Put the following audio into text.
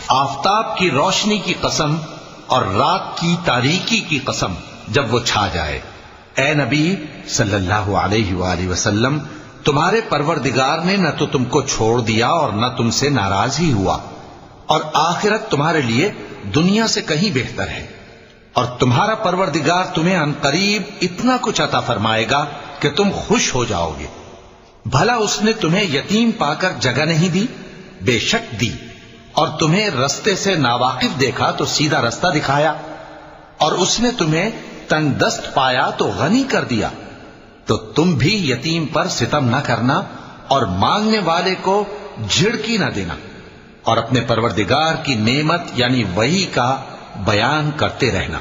آفتاب کی روشنی کی قسم اور رات کی تاریکی کی قسم جب وہ چھا جائے۔ اے نبی صلی اللہ علیہ وآلہ وسلم، تمہارے پروردگار نے نہ تو تم کو چھوڑ دیا اور نہ تم سے ناراض ہی ہوا، اور آخرت تمہارے لیے دنیا سے کہیں بہتر ہے، اور تمہارا پروردگار تمہیں عنقریب اتنا کچھ عطا فرمائے گا کہ تم خوش ہو جاؤ گے۔ بھلا اس نے تمہیں یتیم پا کر جگہ نہیں دی؟ بے شک دی، اور تمہیں رستے سے ناواقف دیکھا تو سیدھا رستہ دکھایا، اور اس نے تمہیں تنگ دست پایا تو غنی کر دیا۔ تو تم بھی یتیم پر ستم نہ کرنا اور مانگنے والے کو جھڑکی نہ دینا، اور اپنے پروردگار کی نعمت یعنی وحی کا بیان کرتے رہنا۔